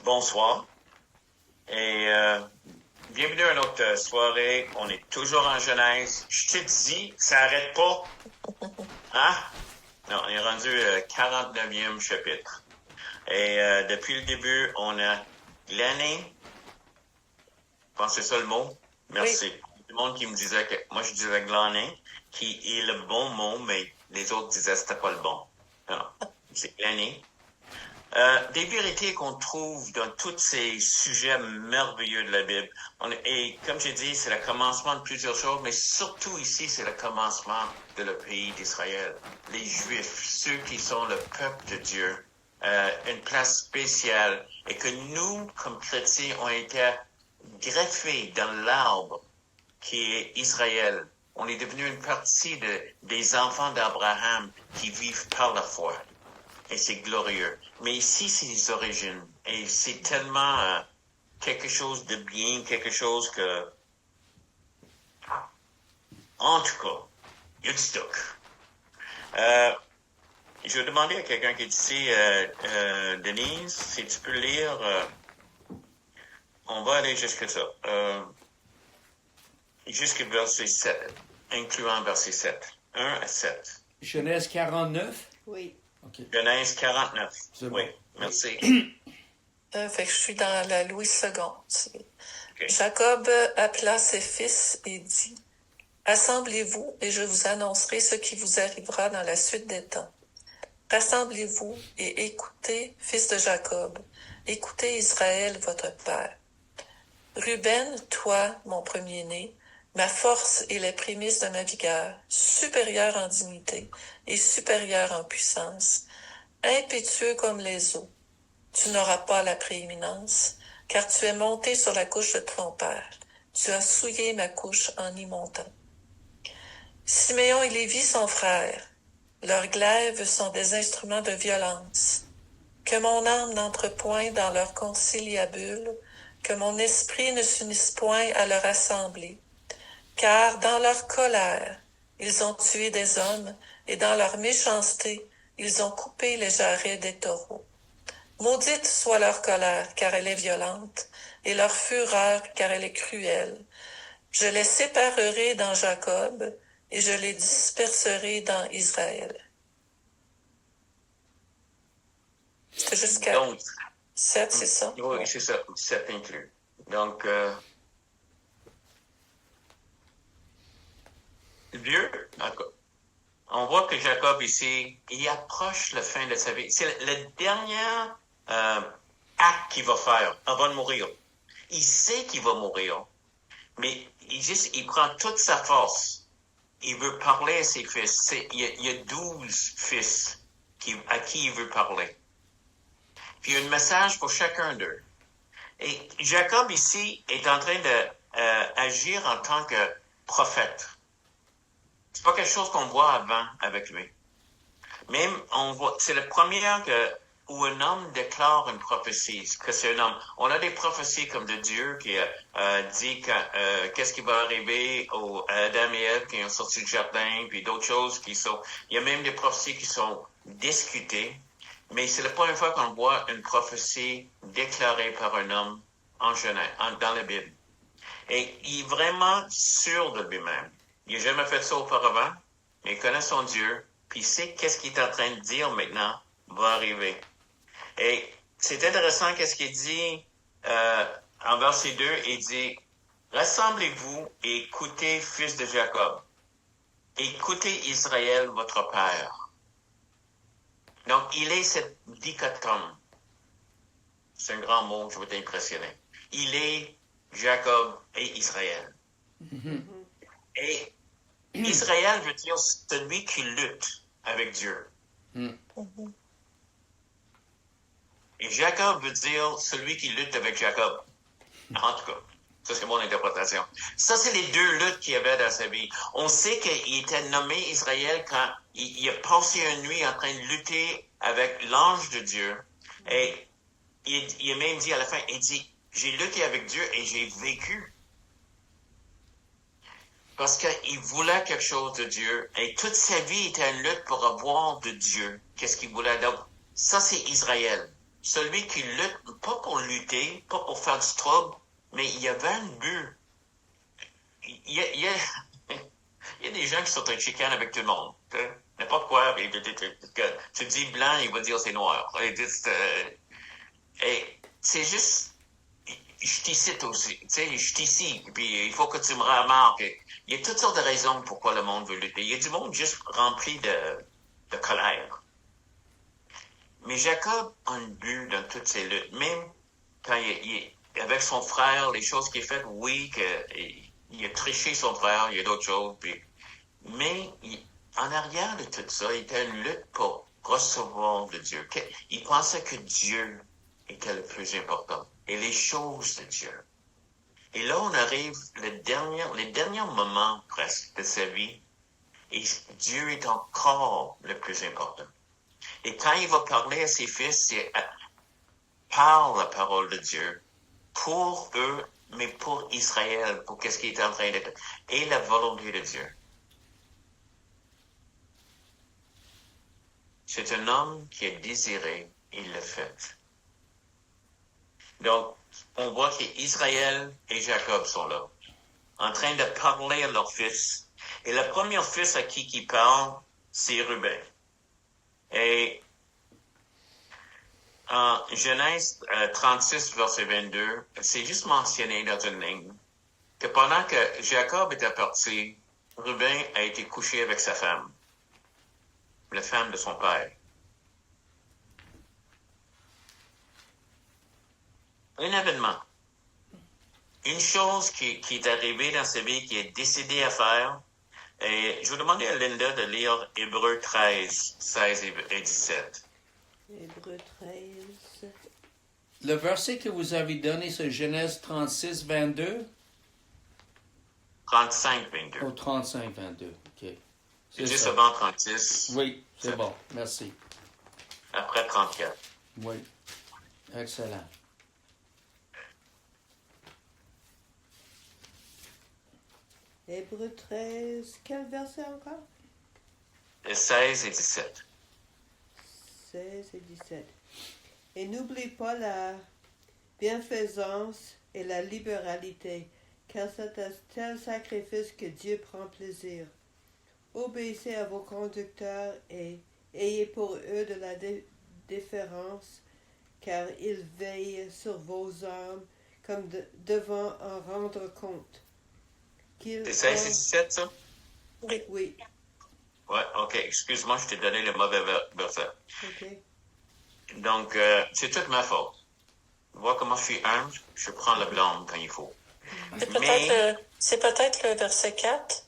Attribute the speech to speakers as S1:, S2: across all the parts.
S1: Bonsoir et bienvenue à notre soirée. On est toujours en Genèse. Je te dis, ça n'arrête pas. Hein? Non, on est rendu 49e chapitre. Et depuis le début, on a glané. Je pense que c'est ça le mot. Merci. Oui. Tout le monde qui me disait que moi je disais glaner, qui est le bon mot, mais les autres disaient que c'était pas le bon. Non, c'est glaner. Des vérités qu'on trouve dans tous ces sujets merveilleux de la Bible. Et comme j'ai dit, c'est le commencement de plusieurs choses, mais surtout ici, c'est le commencement de le pays d'Israël. Les Juifs, ceux qui sont le peuple de Dieu, une place spéciale, et que nous, comme chrétiens, on été greffés dans l'arbre qui est Israël. On est devenu une partie des enfants d'Abraham qui vivent par la foi. Et c'est glorieux. Mais ici, c'est les origines. Et c'est tellement quelque chose de bien, quelque chose que... En tout cas, il y a du stock. Je vais demander à quelqu'un qui est ici, Denise, si tu peux lire... on va aller jusqu'à ça. Jusqu'à verset 7, incluant verset 7. 1 à 7.
S2: Genèse 49?
S3: Oui.
S2: Okay.
S1: Genèse 49.
S2: C'est bon.
S1: Oui, merci.
S3: Fait que je suis dans la Louis II. Okay. Jacob appela ses fils et dit, « Assemblez-vous et je vous annoncerai ce qui vous arrivera dans la suite des temps. Rassemblez-vous et écoutez, fils de Jacob, écoutez Israël, votre père. Ruben, toi, mon premier-né, ma force et les prémices de ma vigueur, supérieur en dignité et supérieur en puissance, impétueux comme les eaux. Tu n'auras pas la prééminence, car tu es monté sur la couche de ton père. Tu as souillé ma couche en y montant. Siméon et Lévi sont frères. Leurs glaives sont des instruments de violence. Que mon âme n'entre point dans leur conciliabule, que mon esprit ne s'unisse point à leur assemblée. Car dans leur colère, ils ont tué des hommes, et dans leur méchanceté, ils ont coupé les jarrets des taureaux. Maudite soit leur colère, car elle est violente, et leur fureur, car elle est cruelle. Je les séparerai dans Jacob, et je les disperserai dans Israël. C'est jusqu'à 7, c'est ça?
S1: Oui, c'est ça, 7 inclus. Donc, Dieu, on voit que Jacob ici, il approche la fin de sa vie. C'est le dernier acte qu'il va faire avant de mourir. Il sait qu'il va mourir, mais il prend toute sa force. Il veut parler à ses fils. Il y a 12 fils à qui il veut parler. Puis il y a un message pour chacun d'eux. Et Jacob ici est en train d'agir en tant que prophète. C'est pas quelque chose qu'on voit avant avec lui. Même on voit, c'est le premier où un homme déclare une prophétie, que c'est un homme. On a des prophéties comme de Dieu qui dit qu'est-ce qui va arriver aux Adam et Ève qui ont sorti du jardin, puis d'autres choses qui sont. Il y a même des prophéties qui sont discutées, mais c'est la première fois qu'on voit une prophétie déclarée par un homme en Genèse, dans la Bible. Et il est vraiment sûr de lui-même. Il n'a jamais fait ça auparavant, mais il connaît son Dieu, puis il sait qu'est-ce qu'il est en train de dire maintenant va arriver. Et c'est intéressant qu'est-ce qu'il dit en verset 2, il dit « Rassemblez-vous et écoutez, fils de Jacob. Écoutez Israël, votre père. » Donc, il est cette dichotomie. C'est un grand mot, je vais t'impressionner. Il est Jacob et Israël. Mm-hmm. Et Israël veut dire celui qui lutte avec Dieu. Mm-hmm. Et Jacob veut dire celui qui lutte avec Jacob. En tout cas, ça c'est mon interprétation. Ça, c'est les deux luttes qu'il y avait dans sa vie. On sait qu'il était nommé Israël quand il a passé une nuit en train de lutter avec l'ange de Dieu. Et il a même dit à la fin, il dit, j'ai lutté avec Dieu et j'ai vécu. Parce qu'il voulait quelque chose de Dieu. Et toute sa vie était une lutte pour avoir de Dieu. Qu'est-ce qu'il voulait? Donc, ça c'est Israël. celui qui lutte, pas pour lutter, pas pour faire du trouble, mais il y avait un but. Il y a des gens qui sont en chicane avec tout le monde. N'importe quoi. Tu dis blanc, il va dire c'est noir. Et c'est juste, je t'icite aussi. Tu sais, je t'ici. Puis il faut que tu me remarques. Il y a toutes sortes de raisons pourquoi le monde veut lutter. Il y a du monde juste rempli de colère. Mais Jacob a un but dans toutes ces luttes. Même quand avec son frère, les choses qu'il fait, oui, il a triché son frère, il y a d'autres choses. Mais en arrière de tout ça, il était une lutte pour recevoir de Dieu. Il pensait que Dieu était le plus important et les choses de Dieu. Et là, on arrive les derniers moments presque de sa vie et Dieu est encore le plus important. Et quand il va parler à ses fils, c'est par la parole de Dieu pour eux, mais pour Israël, pour qu'est-ce qui est en train d'être, et la volonté de Dieu. C'est un homme qui est désiré, et il le fait. Donc, on voit qu'Israël et Jacob sont là, en train de parler à leur fils. Et le premier fils à qui il parle, c'est Ruben. Et en Genèse 36, verset 22, c'est juste mentionné dans une ligne que pendant que Jacob était parti, Ruben a été couché avec sa femme, la femme de son père. Un événement. Une chose qui est arrivée dans sa vie, qui est décidé à faire. Et je vais demander à Linda de lire Hébreux 13, 16 et 17.
S2: Hébreux 13.
S4: Le verset que vous avez donné, c'est Genèse 36, 22?
S1: 35, 22.
S4: Oh, 35, 22, ok.
S1: C'est juste avant 36.
S4: Oui, c'est bon, merci.
S1: Après 34.
S4: Oui, excellent.
S2: Hébreux 13, quel verset encore?
S1: 16 et 17.
S2: 16 et 17. Et n'oublie pas la bienfaisance et la libéralité, car c'est un tel sacrifice que Dieu prend plaisir. Obéissez à vos conducteurs et ayez pour eux de la déférence, car ils veillent sur vos âmes comme devant en rendre compte.
S1: C'est 16 et 17, ça?
S2: Oui. Oui.
S1: Ouais, ok. Excuse-moi, je t'ai donné le mauvais verset.
S2: Ok.
S1: Donc, c'est toute ma faute. Vois comment je suis humble, je prends le blâme quand il faut.
S3: C'est peut-être le verset 4.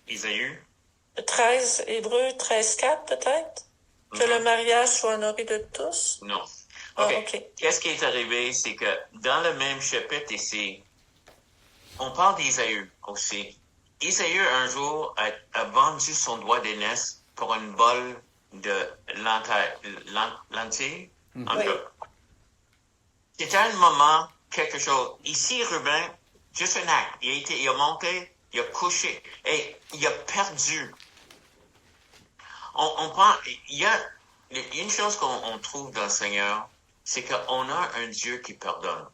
S1: Isaïe?
S3: 13, Hébreux 13, 4 peut-être? Que le mariage soit honoré de tous?
S1: Non.
S3: Ah,
S1: OK.
S3: ok.
S1: Qu'est-ce qui est arrivé, c'est que dans le même chapitre ici, on parle d'Isaïe aussi. Isaïe, un jour, a vendu son doigt d'aînesse pour une bol de lentilles. En
S2: Oui.
S1: C'était un moment, quelque chose. Ici, Ruben, juste un acte. Il a monté, il a couché, et il a perdu. On prend, il y a une chose qu'on trouve dans le Seigneur, c'est qu'on a un Dieu qui pardonne.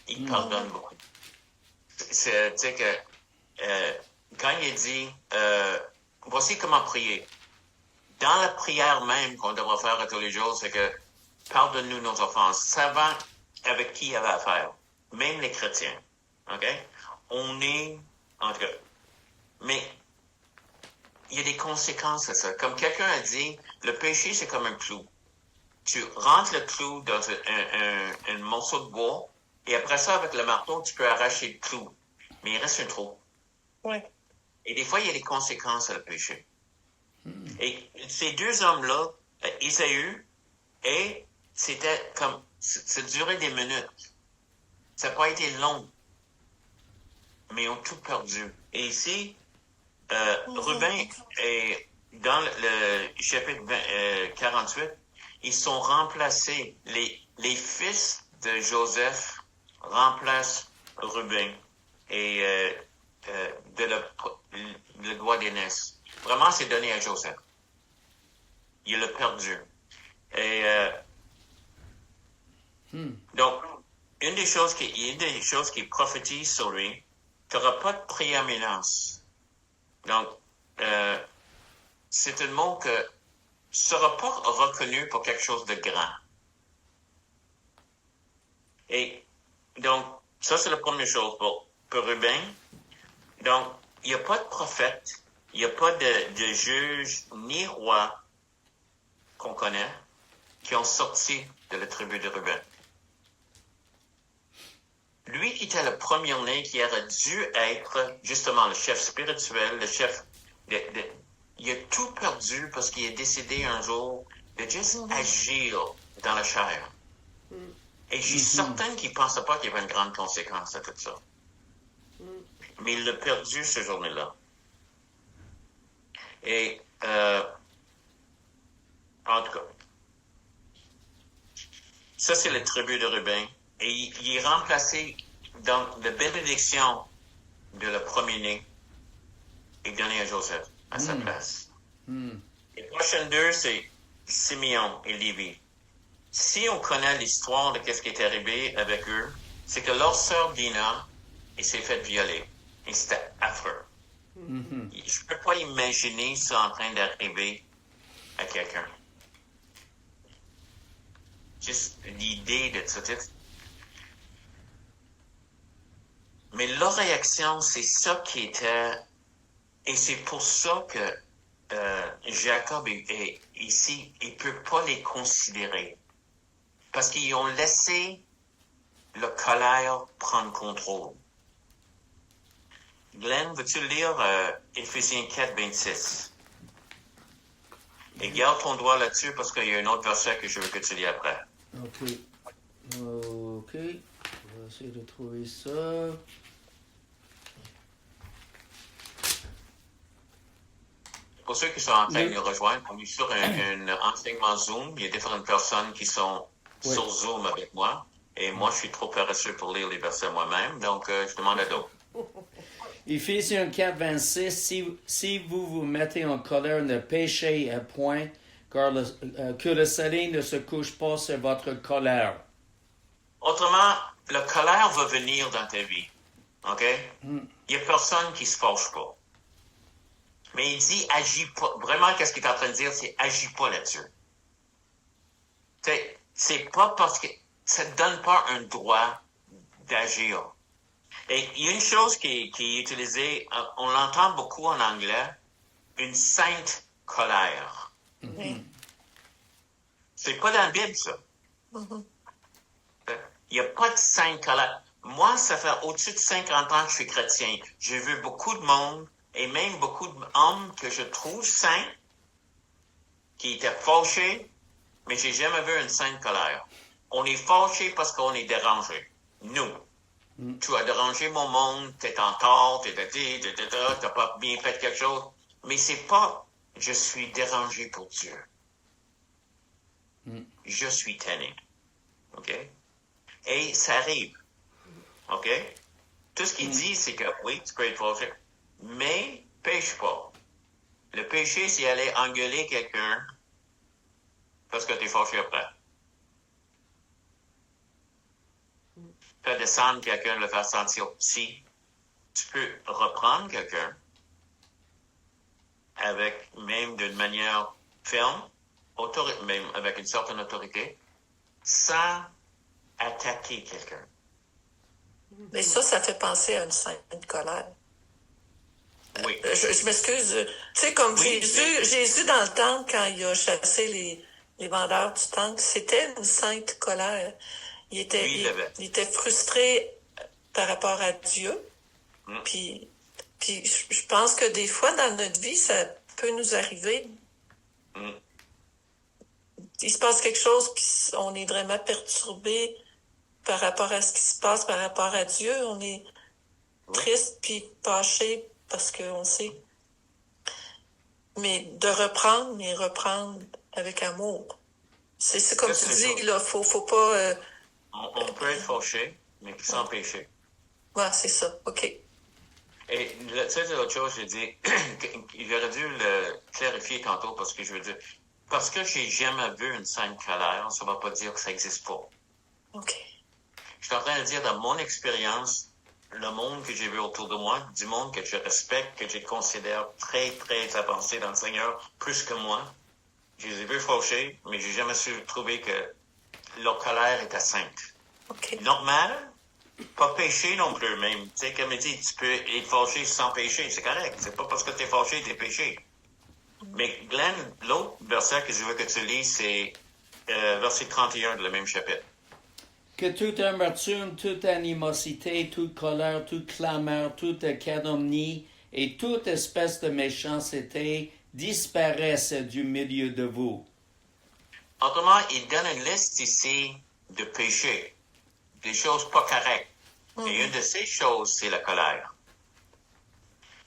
S1: Il pardonne beaucoup. C'est, tu sais que, quand il dit, voici comment prier. Dans la prière même qu'on devra faire tous les jours, c'est que, pardonne-nous nos offenses. Savant avec qui il y avait affaire. Même les chrétiens. OK? On est, en tout cas, mais il y a des conséquences à ça. Comme quelqu'un a dit, le péché, c'est comme un clou. Tu rentres le clou dans un morceau de bois, et après ça, avec le marteau, tu peux arracher le clou. Mais il reste un trou.
S3: Oui.
S1: Et des fois, il y a des conséquences à le péché. Et ces deux hommes-là, Isaïe, et c'était comme, ça durait des minutes. Ça n'a pas été long. Mais ils ont tout perdu. Et ici, Ruben est dans le chapitre 48, ils sont remplacés. Les fils de Joseph remplacent Ruben et le doigt d'aînesse. Vraiment, c'est donné à Joseph. Il l'a perdu. Et Donc, une des choses qui prophétise sur lui, tu n'auras pas de prééminence. Donc, c'est un mot que ne sera pas reconnu pour quelque chose de grand. Et donc, ça, c'est la première chose pour Ruben. Donc, il n'y a pas de prophète, il n'y a pas de juge ni roi qu'on connaît qui ont sorti de la tribu de Ruben. Lui qui était le premier-né, qui aurait dû être justement le chef spirituel, le chef il a tout perdu parce qu'il est décidé un jour de juste agir dans la chair. Et je suis certain qu'il ne pensait pas qu'il y avait une grande conséquence à tout ça. Mais il l'a perdu ce journée-là. Et, en tout cas, ça c'est la tribu de Ruben. Et il est remplacé dans la bénédiction de le premier-né et donné à Joseph à sa place. Les prochaines deux, c'est Simeon et Lévi. Si on connaît l'histoire de ce qui est arrivé avec eux, c'est que leur sœur Dina, elle s'est faite violer. Et c'était affreux. Je ne peux pas imaginer ça en train d'arriver à quelqu'un. Juste l'idée de ça. Mais leur réaction, c'est ça qui était... Et c'est pour ça que Jacob est ici, il ne peut pas les considérer. Parce qu'ils ont laissé le colère prendre contrôle. Glenn, veux-tu lire Éphésiens 4, 26? Et garde ton doigt là-dessus parce qu'il y a un autre verset que je veux que tu lis après.
S4: OK. On va essayer de trouver ça.
S1: Pour ceux qui sont en train de nous rejoindre, on est sur un enseignement Zoom. Il y a différentes personnes qui sont sur Zoom avec moi. Et moi, je suis trop paresseux pour lire les versets moi-même. Donc, je demande à d'autres.
S4: Éphésiens 4, 26, si vous vous mettez en colère, ne péchez à point, car que le soleil ne se couche pas sur votre colère.
S1: Autrement, la colère va venir dans ta vie. OK? Il n'y a personne qui se fâche pas. Mais il dit, agis pas. Vraiment, qu'est-ce qu'il est en train de dire, c'est agis pas là-dessus. C'est pas parce que ça ne donne pas un droit d'agir. Et il y a une chose qui est utilisée, on l'entend beaucoup en anglais, une sainte colère. C'est pas dans la Bible, ça. Il n'y a pas de sainte colère. Moi, ça fait au-dessus de 50 ans que je suis chrétien. J'ai vu beaucoup de monde, et même beaucoup d'hommes que je trouve saints, qui étaient fâchés, mais j'ai jamais vu une sainte colère. On est fâché parce qu'on est dérangé. Nous. Tu as dérangé mon monde, t'es en tort, t'as pas bien fait quelque chose. Mais c'est pas, je suis dérangé pour Dieu. Je suis tanné. OK? Et ça arrive. OK? Tout ce qu'il dit, c'est que, oui, tu peux être fâché, mais pêche pas. Le péché, c'est aller engueuler quelqu'un parce que t'es fâché après. Faire descendre quelqu'un, le faire sentir petit. Tu peux reprendre quelqu'un avec, même d'une manière ferme, même avec une certaine autorité, sans attaquer quelqu'un.
S3: Mais ça fait penser à une sainte colère.
S1: Oui.
S3: Je m'excuse. Tu sais, comme
S1: Oui,
S3: Jésus, dans le temple, quand il a chassé les vendeurs du temple, c'était une sainte colère. Il était frustré par rapport à Dieu. Puis je pense que des fois, dans notre vie, ça peut nous arriver. Il se passe quelque chose, puis on est vraiment perturbé par rapport à ce qui se passe, par rapport à Dieu. On est triste puis fâché parce qu'on sait. Mais de reprendre avec amour. C'est comme tu dis, là, faut pas...
S1: On peut être fâché, mais sans péché.
S3: Ouais, c'est ça. OK.
S1: Et tu sais, l'autre chose, j'ai dit, j'aurais dû le clarifier tantôt parce que je veux dire, parce que j'ai jamais vu une sainte colère, ça ne va pas dire que ça n'existe pas.
S3: OK.
S1: suis en train de dire, dans mon expérience, le monde que j'ai vu autour de moi, du monde que je respecte, que je considère très, très avancé dans le Seigneur, plus que moi, je les ai vus faucher, mais j'ai jamais su trouver que leur colère était sainte.
S3: OK.
S1: Normal, pas péché non plus, même. Tu sais, comme il dit, tu peux être fâché sans péché, c'est correct. C'est pas parce que tu es fâché, tu es péché. Mais Glenn, l'autre verset que je veux que tu lis, c'est verset 31 de le même chapitre.
S4: Que toute amertume, toute animosité, toute colère, toute clameur, toute calomnie et toute espèce de méchanceté disparaissent du milieu de vous.
S1: Autrement, il donne une liste ici de péchés, des choses pas correctes. Et une de ces choses, c'est la colère.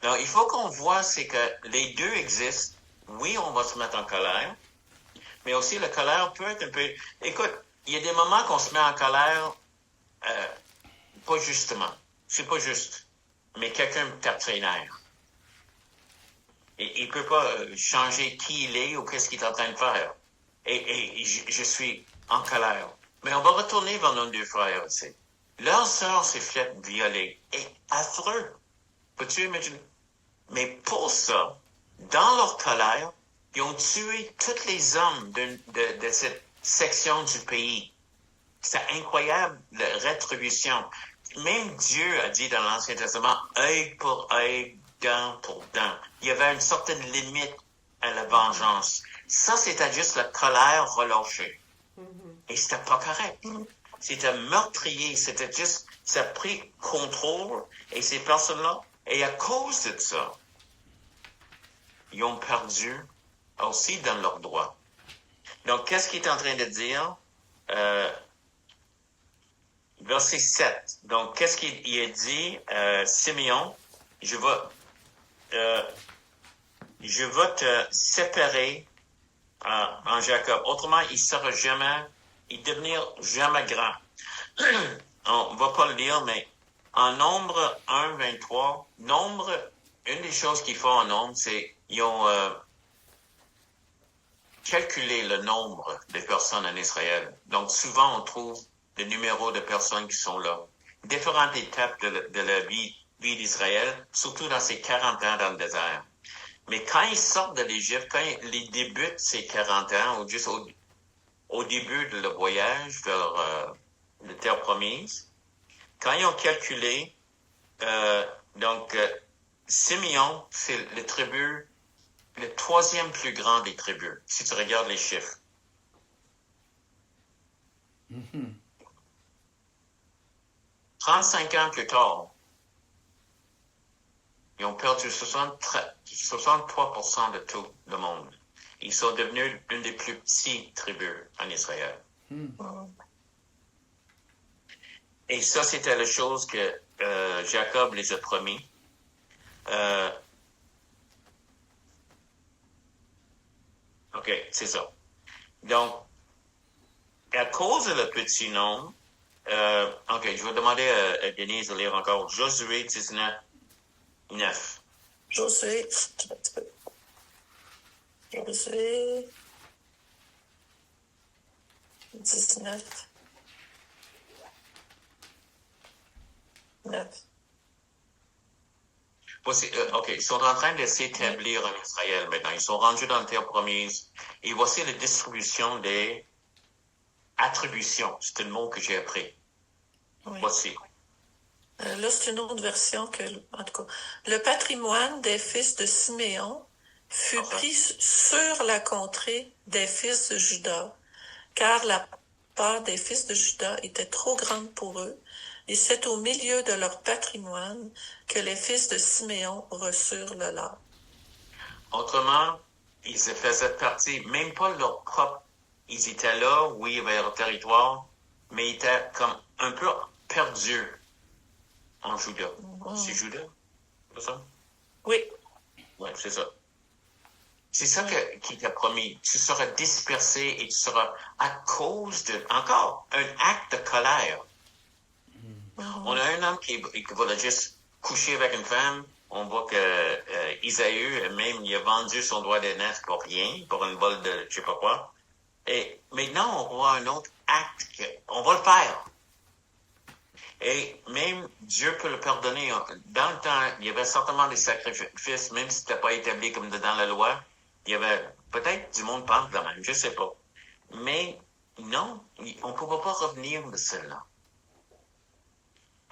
S1: Donc, il faut qu'on voit, c'est que les deux existent. Oui, on va se mettre en colère, mais aussi la colère peut être un peu... Écoute, il y a des moments qu'on se met en colère, pas justement. C'est pas juste. Mais quelqu'un tape ses nerfs. Et il peut pas changer qui il est ou qu'est-ce qu'il est en train de faire. Et je suis en colère. Mais on va retourner vers nos deux frères aussi. Leur sœur s'est faite violer. Et affreux. Peux-tu imaginer? Mais pour ça, dans leur colère, ils ont tué tous les hommes de cette section du pays. C'est incroyable, la rétribution. Même Dieu a dit dans l'Ancien Testament, œil pour œil, dent pour dent. Il y avait une certaine limite à la vengeance. Ça, c'était juste la colère relâchée. Et c'était pas correct. C'était meurtrier. C'était juste, ça a pris contrôle. Et ces personnes-là, et à cause de ça, ils ont perdu aussi dans leurs droits. Donc, qu'est-ce qu'il est en train de dire? Verset 7. Donc, qu'est-ce qu'il a dit? Simeon, je vais te séparer en Jacob. Autrement, il devenir jamais grand. On va pas le lire, mais en Nombre 1, 23, une des choses qu'ils font en Nombre, c'est ils ont calculé le nombre de personnes en Israël. Donc, souvent, on trouve le numéro de personnes qui sont là. Différentes étapes de la vie d'Israël, surtout dans ces 40 ans dans le désert. Mais quand ils sortent de l'Égypte, quand ils débutent ces 40 ans, ou juste au début de le voyage vers la terre promise, quand ils ont calculé, Simeon, c'est le troisième plus grand des tribus, si tu regardes les chiffres. 35 ans plus tard, ils ont perdu 63% de tout le monde. Ils sont devenus une des plus petites tribus en Israël. Et ça, c'était la chose que Jacob les a promis. OK, c'est ça. Donc, à cause de le petit nombre, OK, je vais demander à Denise de lire encore Josué 19, 9.
S3: Josué 19, 9.
S1: Voici, OK, ils sont en train de s'établir en Israël maintenant. Ils sont rendus dans la terre promise. Et voici la distribution des attributions. C'est un mot que j'ai appris.
S3: Oui.
S1: Voici.
S3: Là, c'est une autre version en tout cas. Le patrimoine des fils de Siméon fut pris sur la contrée des fils de Juda, car la part des fils de Juda était trop grande pour eux, et c'est au milieu de leur patrimoine que les fils de Siméon reçurent le leur.
S1: Autrement, ils faisaient partie, même pas leur propre. Ils étaient là, oui, il y avait leur territoire, mais ils étaient comme un peu perdus en Juda. C'est Juda? C'est ça?
S3: Oui.
S1: Oui, c'est ça. C'est ça qui t'a promis. Tu seras dispersé et tu seras à cause encore, un acte de colère. On a un homme qui voulait juste coucher avec une femme. On voit que Isaïe, même, il a vendu son droit d'aînesse pour rien, pour une bol de je sais pas quoi. Et maintenant, on voit un autre acte on va le faire. Et même Dieu peut le pardonner. Dans le temps, il y avait certainement des sacrifices, même si c'était pas établi comme dans la loi. Il y avait peut-être du monde pense de même, je sais pas. Mais non, on ne pouvait pas revenir de cela.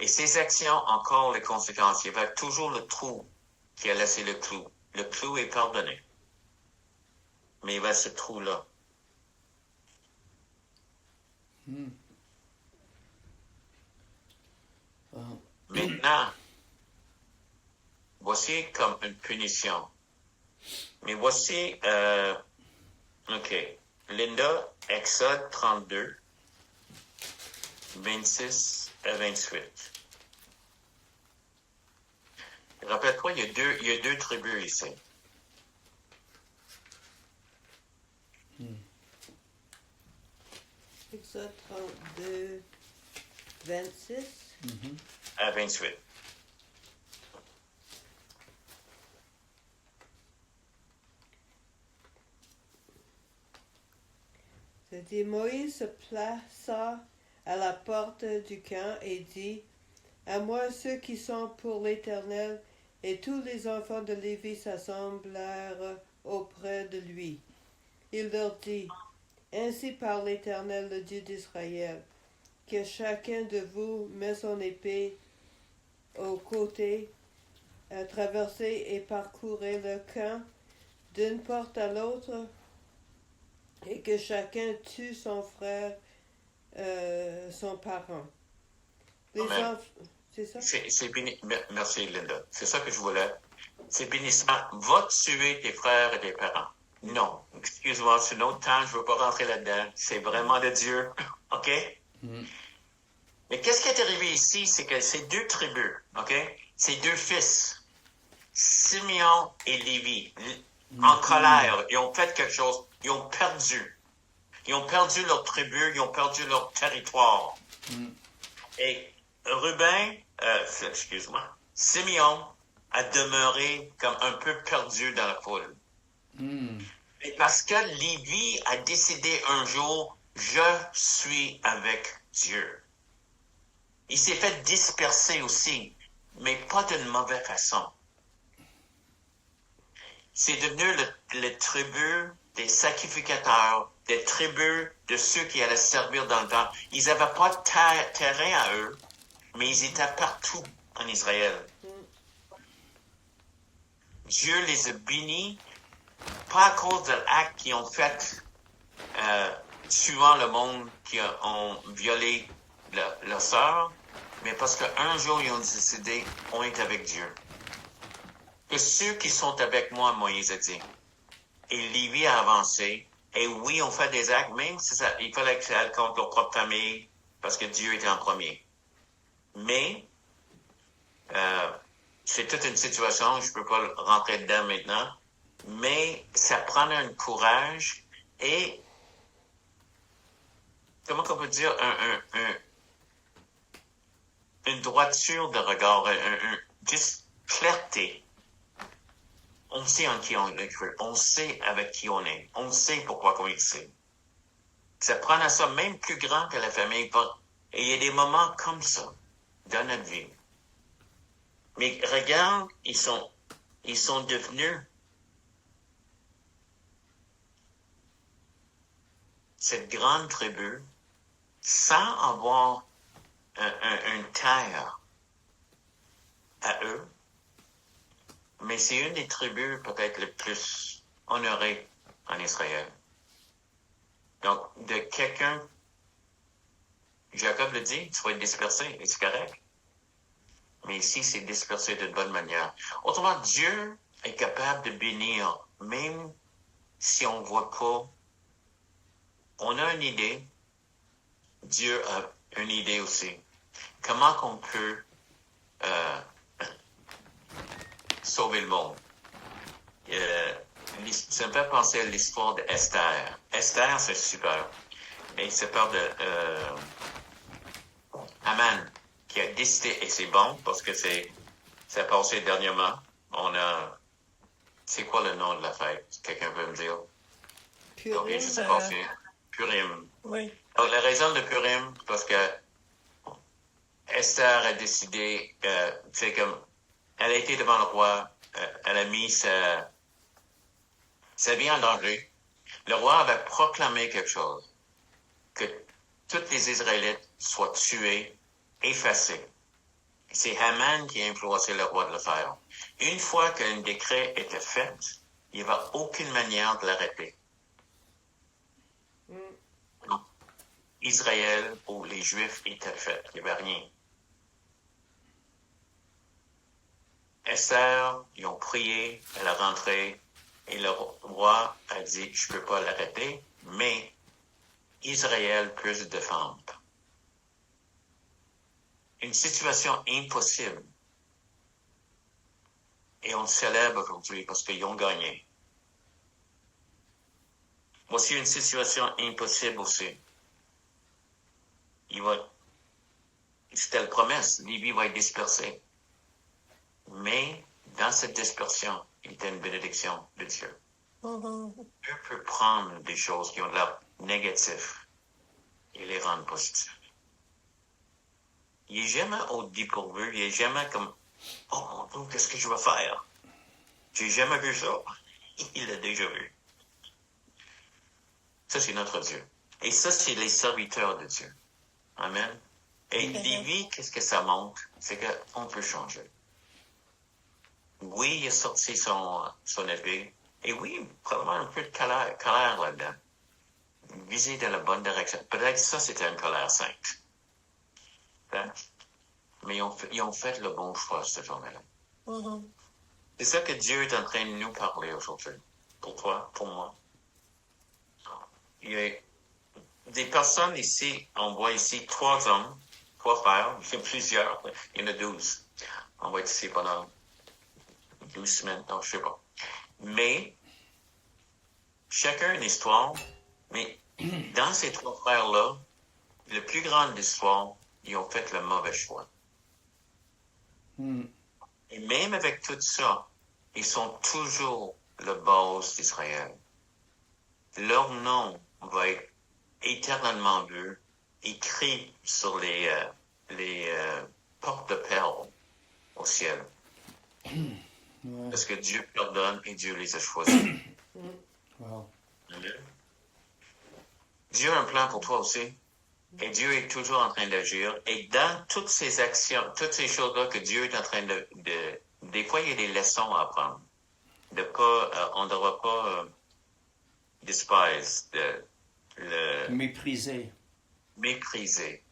S1: Et ces actions, encore les conséquences. Il y avait toujours le trou qui a laissé le clou. Le clou est pardonné. Mais il y avait ce trou-là. Maintenant, voici comme une punition. Mais voici, OK. Linda, Exode 32, 26 à 28. Rappelle-toi, il y a deux tribus ici.
S2: Exode 32, 26.
S1: À 28.
S2: Ça dit, Moïse se plaça à la porte du camp et dit, à moi ceux qui sont pour l'Éternel, et tous les enfants de Lévi s'assemblèrent auprès de lui. Il leur dit, ainsi parle l'Éternel, le Dieu d'Israël, que chacun de vous met son épée au côté, traversez et parcourez le camp d'une porte à l'autre, et que chacun tue son frère, son parent. Les c'est ça?
S1: C'est béni. Merci, Linda. C'est ça que je voulais. C'est bénissement. Va tuer tes frères et tes parents. Non. Excuse-moi, c'est un autre temps, je ne veux pas rentrer là-dedans. C'est vraiment de Dieu. OK? Mais qu'est-ce qui est arrivé ici, c'est que ces deux tribus, OK? Ces deux fils, Simeon et Lévi, en colère, ils ont fait quelque chose. Ils ont perdu. Ils ont perdu leur tribu, ils ont perdu leur territoire. Et Ruben, excuse-moi, Simeon a demeuré comme un peu perdu dans la foule. Et parce que Lévi a décidé un jour, je suis avec Dieu. Il s'est fait disperser aussi, mais pas d'une mauvaise façon. C'est devenu le tribu des sacrificateurs, des tribus de ceux qui allaient servir dans le temple. Ils n'avaient pas de terrain à eux, mais ils étaient partout en Israël. Dieu les a bénis, pas à cause de l'acte qu'ils ont fait, tuant le monde qui ont violé leur sœur, mais parce qu'un jour, ils ont décidé, on est avec Dieu. Que ceux qui sont avec moi, Moïse a dit. Et Lévi a avancé. Et oui, on fait des actes, même si il fallait que ça aille contre leur propre famille, parce que Dieu était en premier. Mais, c'est toute une situation, je ne peux pas rentrer dedans maintenant, mais ça prend un courage et, comment on peut dire, une droiture de regard, juste clarté. On sait en qui on est cru. On sait avec qui on est. On sait pourquoi on est ici. Ça prend à ça même plus grand que la famille. Et il y a des moments comme ça dans notre vie. Mais regarde, ils sont devenus cette grande tribu sans avoir une terre à eux. Mais c'est une des tribus peut-être les plus honorées en Israël. Donc, de quelqu'un, Jacob le dit, tu vas être dispersé, et c'est correct. Mais ici, c'est dispersé d'une bonne manière. Autrement, Dieu est capable de bénir, même si on ne voit pas. On a une idée, Dieu a une idée aussi. Comment qu'on peut sauver le monde? Ça me fait penser à l'histoire d'Esther. Esther, c'est super. Et ça parle de Haman, qui a décidé, et c'est bon, parce que ça a passé dernièrement. C'est quoi le nom de la fête? Quelqu'un peut me dire?
S2: Purim.
S1: Okay, je sais pas, Purim.
S3: Oui.
S1: Donc, la raison de Purim, parce que Esther a décidé, c'est comme, elle a été devant le roi, elle a mis sa vie en danger. Le roi avait proclamé quelque chose, que tous les Israélites soient tués, effacés. C'est Haman qui a influencé le roi de le faire. Une fois qu'un décret était fait, il n'y avait aucune manière de l'arrêter. Israël ou les Juifs étaient faits. Il n'y avait rien. Esther, ils ont prié, elle est rentrée, et le roi a dit, je ne peux pas l'arrêter, mais Israël peut se défendre. Une situation impossible. Et on célèbre aujourd'hui parce qu'ils ont gagné. Voici une situation impossible aussi. C'était la promesse, Libye va être dispersée. Mais dans cette dispersion, il y a une bénédiction de Dieu. Dieu peut prendre des choses qui ont de l'air négatives et les rendre positives. Il n'est jamais au dépourvu, il n'est jamais comme, oh mon Dieu, qu'est-ce que je vais faire? J'ai jamais vu ça. Il l'a déjà vu. Ça, c'est notre Dieu. Et ça, c'est les serviteurs de Dieu. Amen. Et Lévi, qu'est-ce que ça montre? C'est qu'on peut changer. Oui, il a sorti son épée. Et oui, probablement un peu de colère là-dedans. Viser dans la bonne direction. Peut-être que ça, c'était une colère sainte. Hein? Mais ils ont fait le bon choix cette journée-là. C'est ça que Dieu est en train de nous parler aujourd'hui. Pour toi, pour moi. Il y a des personnes ici, on voit ici 3 hommes, 3 frères, il y a plusieurs, il y en a 12. On va être ici pendant 12 semaines, non, je sais pas. Mais, chacun une histoire, mais dans ces 3 frères-là, le plus grand de l'histoire, ils ont fait le mauvais choix. Et même avec tout ça, ils sont toujours le base d'Israël. Leur nom va être éternellement vu, écrit sur les portes de perles au ciel. Parce que Dieu pardonne et Dieu les a choisis.
S4: Wow.
S1: Dieu a un plan pour toi aussi. Et Dieu est toujours en train d'agir. Et dans toutes ces actions, toutes ces choses-là que Dieu est en train de des fois, il y a des leçons à apprendre. On ne devra pas mépriser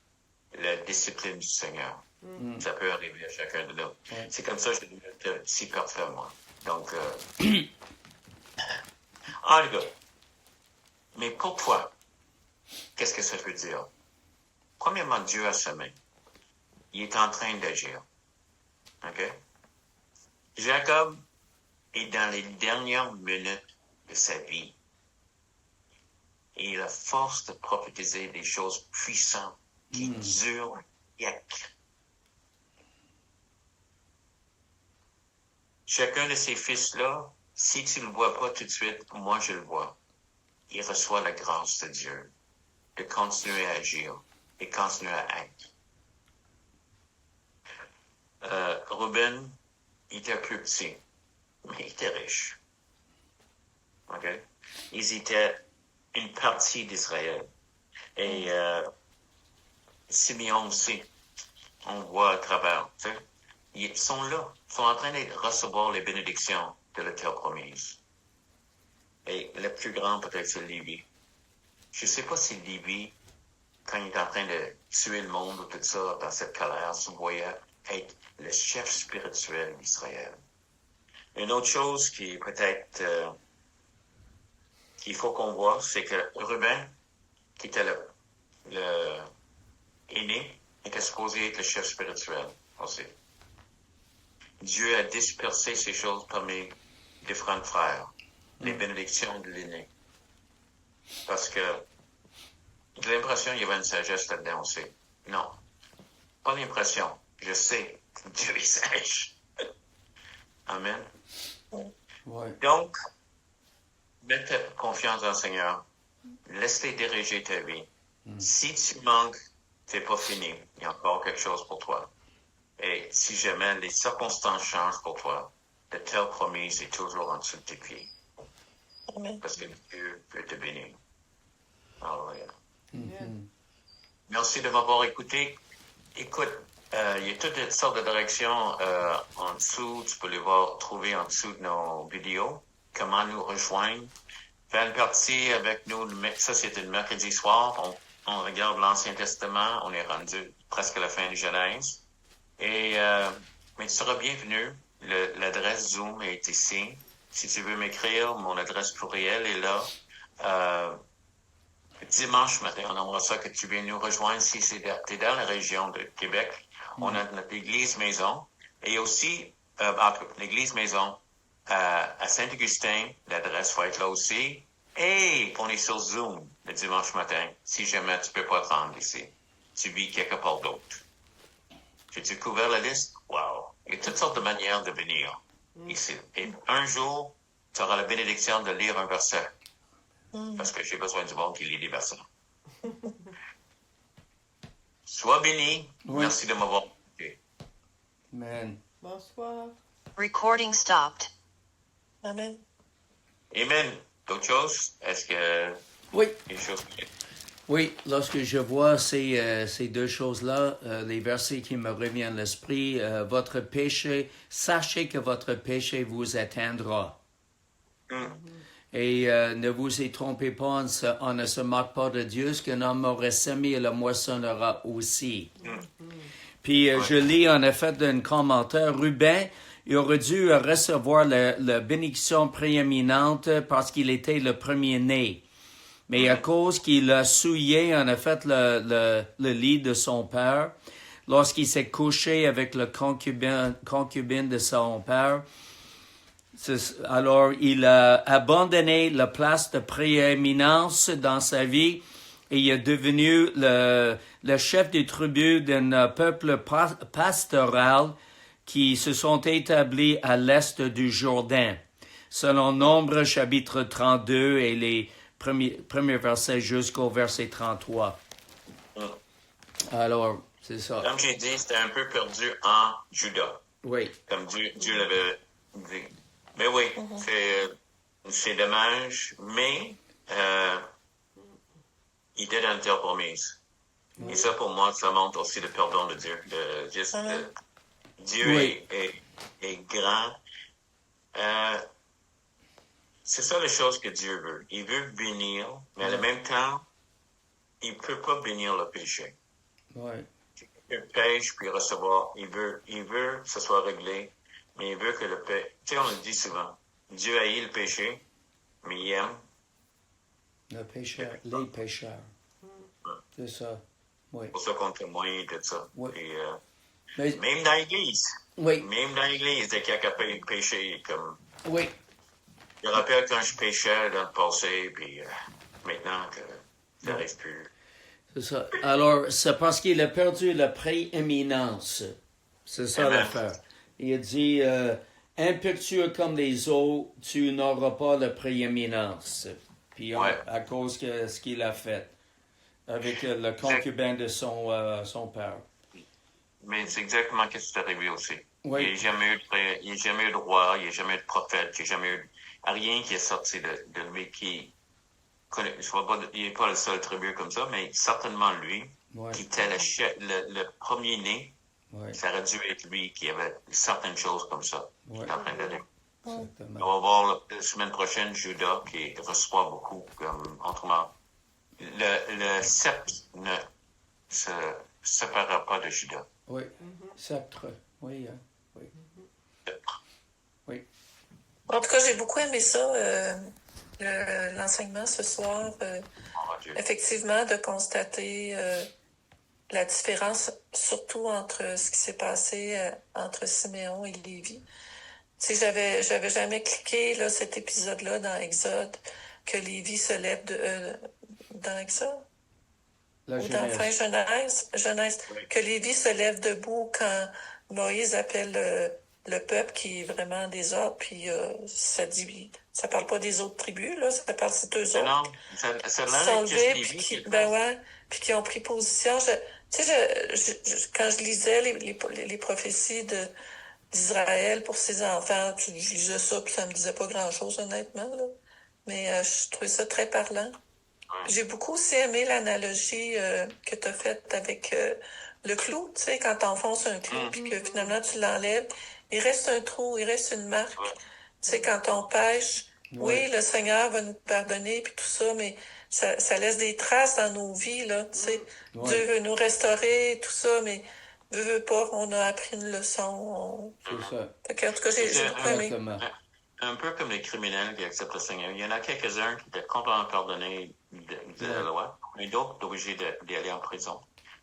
S1: la discipline du Seigneur. Ça peut arriver à chacun de nous. C'est comme ça que je suis si parfait, moi. Donc, en tout cas, mais pour toi, qu'est-ce que ça veut dire? Premièrement, Dieu a semé. Il est en train d'agir. OK? Jacob est dans les dernières minutes de sa vie. Et il a force de prophétiser des choses puissantes qui durent siècles. Chacun de ces fils-là, si tu ne le vois pas tout de suite, moi je le vois. Il reçoit la grâce de Dieu de continuer à agir et continuer à être. Ruben, il était plus petit, mais il était riche. OK? Ils étaient une partie d'Israël. Et Simeon aussi, on voit à travers. Tu sais, ils sont là, ils sont en train de recevoir les bénédictions de la terre promise. Et le plus grand, peut-être, c'est Lévi. Je ne sais pas si Lévi, quand il est en train de tuer le monde ou tout ça, dans cette colère, se voyait être le chef spirituel d'Israël. Une autre chose qui est peut-être qu'il faut qu'on voit, c'est que Ruben, qui était le aîné, était supposé être le chef spirituel aussi. Dieu a dispersé ces choses parmi différents frères, les bénédictions de l'aîné. Parce que j'ai l'impression qu'il y avait une sagesse là-dedans aussi. Non, pas l'impression. Je sais que Dieu est sage. Amen.
S4: Ouais.
S1: Donc, mets ta confiance dans le Seigneur. Laisse-les diriger ta vie. Si tu manques c'est pas fini. Il y a encore quelque chose pour toi. Et si jamais les circonstances changent pour toi, de telles promesses est toujours en dessous de tes pieds.
S3: Amen.
S1: Parce que Dieu peut te bénir. Alléluia.
S2: Amen.
S1: Merci de m'avoir écouté. Écoute, il y a toutes sortes de directions en dessous. Tu peux les trouver en dessous de nos vidéos. Comment nous rejoindre. Fais une partie avec nous. Ça, c'était le mercredi soir. On regarde l'Ancien Testament. On est rendu presque à la fin de Genèse. Et mais tu seras bienvenu. L'adresse Zoom est ici. Si tu veux m'écrire, mon adresse courriel est là. Dimanche matin, on aimerait ça que tu viennes nous rejoindre si tu es dans la région de Québec. On a notre église maison. Et aussi, l'église maison à Saint-Augustin, l'adresse va être là aussi. Et on est sur Zoom le dimanche matin, si jamais tu peux pas te rendre ici. Tu vis quelque part d'autre. J'ai-tu couvert la liste? Wow! Il y a toutes sortes de manières de venir ici. Et un jour, tu auras la bénédiction de lire un verset. Parce que j'ai besoin du monde qui lit des versets. Sois béni.
S4: Oui.
S1: Merci de m'avoir écouté.
S4: Amen.
S2: Bonsoir.
S5: Recording stopped.
S3: Amen.
S1: Amen. D'autres choses? Est-ce que
S4: Oui.
S1: les choses...
S4: Oui, lorsque je vois ces deux choses-là, les versets qui me reviennent à l'esprit, votre péché, sachez que votre péché vous atteindra. Et ne vous y trompez pas, on ne se moque pas de Dieu, ce qu'un homme aurait semé, il le moissonnera aussi. Puis je lis en effet d'un commentaire, Ruben, il aurait dû recevoir la bénédiction prééminente parce qu'il était le premier-né. Mais à cause qu'il a souillé, en effet, le lit de son père, lorsqu'il s'est couché avec le concubine de son père, alors il a abandonné la place de prééminence dans sa vie et il est devenu le chef des tribus d'un peuple pastoral qui se sont établis à l'est du Jourdain. Selon Nombre, chapitre 32 et les premier verset jusqu'au verset 33. Alors, c'est ça.
S1: Comme j'ai dit, c'était un peu perdu en Juda.
S4: Oui.
S1: Comme Dieu l'avait dit. Mais oui, c'est dommage, mais il était dans le terre promise. Et ça, pour moi, ça montre aussi le pardon de Dieu. Dieu
S4: Oui.
S1: est grand. C'est ça la chose que Dieu veut. Il veut bénir, mais en même temps, il ne peut pas bénir le péché.
S4: Oui.
S1: Il pêche puis recevoir. Il veut que ce soit réglé, mais il veut que le péché... Tu sais, on le dit souvent. Dieu haït le péché, mais il aime.
S4: Le pécheur, les pécheurs. C'est ça. Oui.
S1: C'est pour ça qu'on témoigne de ça.
S4: Oui.
S1: Et,
S4: Mais,
S1: même dans l'Église.
S4: oui.
S1: Même dans l'Église, il y a quelqu'un qui a péché comme...
S4: Oui.
S1: Je me rappelle quand je péchais dans le passé, puis maintenant que ça n'arrive plus.
S4: C'est ça. Alors, c'est parce qu'il a perdu la prééminence. C'est ça
S1: Amen.
S4: l'affaire. Il a dit, impétueux comme les eaux, tu n'auras pas la prééminence. Puis à cause de ce qu'il a fait avec le concubin de son père.
S1: Mais c'est exactement ce qui est arrivé aussi.
S4: Oui.
S1: Il n'y a jamais eu de roi, il n'y a jamais eu de prophète, il n'y a jamais eu rien qui est sorti de lui qui... il n'est pas le seul tribu comme ça, mais certainement lui, qui était le premier-né, ça aurait dû être lui qui avait certaines choses comme ça. Qui est en train de dire.
S4: Exactement.
S1: On va voir la semaine prochaine Judas qui reçoit beaucoup, comme autrement. Le sceptre ne se séparera pas de Judas.
S4: Oui. Sceptre. Oui. Oui. Oui.
S3: En tout cas, j'ai beaucoup aimé ça, l'enseignement ce soir. Effectivement, de constater la différence, surtout entre ce qui s'est passé entre Siméon et Lévi. Tu sais, j'avais jamais cliqué là, cet épisode-là dans Exode, que Lévi se lève dans Exode.
S4: La
S3: Ou dans fin Genèse, que Lévi se lève debout quand Moïse appelle le peuple qui est vraiment des autres, puis ça parle pas des autres tribus, là, ça parle de deux autres.
S1: Non, ça
S3: Qui sont levés, puis qui ont pris position. Tu sais, quand je lisais les prophéties d'Israël pour ses enfants, je lisais ça, puis ça me disait pas grand-chose, honnêtement, là. Mais je trouvais ça très parlant. J'ai beaucoup aussi aimé l'analogie que tu as faite avec le clou. Tu sais, quand tu enfonces un clou, puis que finalement tu l'enlèves, il reste un trou, il reste une marque. Tu sais, quand on pêche, oui, le Seigneur va nous pardonner, puis tout ça, mais ça laisse des traces dans nos vies, là, tu sais. Dieu veut nous restaurer, tout ça, mais veut pas, on a appris une leçon.
S4: C'est ça.
S3: Fait que, en tout cas, j'ai beaucoup aimé.
S4: Exactement.
S1: Un peu comme les criminels qui acceptent le Seigneur. Il y en a quelques-uns qui étaient complètement pardonnés de la loi, mais d'autres obligés d'aller en prison.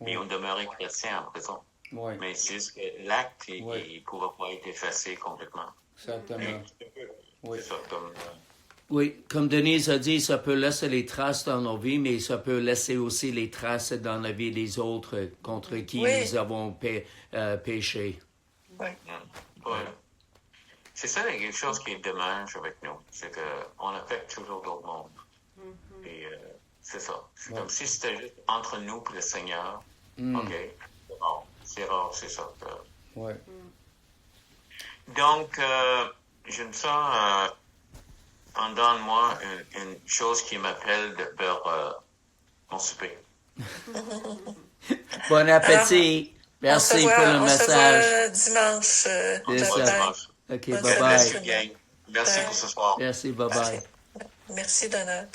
S1: Ils ont demeuré chrétiens en prison.
S4: Oui,
S1: Mais c'est juste que l'acte, il ne pourra pas être effacé complètement.
S4: certainement. Oui.
S1: C'est ça, comme...
S4: Oui, comme Denise a dit, ça peut laisser les traces dans nos vies, mais ça peut laisser aussi les traces dans la vie des autres contre qui nous avons péché.
S3: Oui.
S1: Ouais. C'est ça quelque chose qui est dommage avec nous, c'est qu'on affecte toujours d'autres mondes. Et c'est ça. C'est comme si c'était juste entre nous et le Seigneur. OK? C'est rare, c'est ça.
S4: Oui.
S1: Donc, je me sens en dedans de moi une chose qui m'appelle de faire mon souper.
S4: Bon appétit. Merci pour le message.
S3: On se voit dimanche.
S4: OK,
S3: Bonne
S4: bye-bye.
S1: Merci, gang. Merci pour ce soir.
S4: Merci, bye-bye.
S3: Merci, Donald.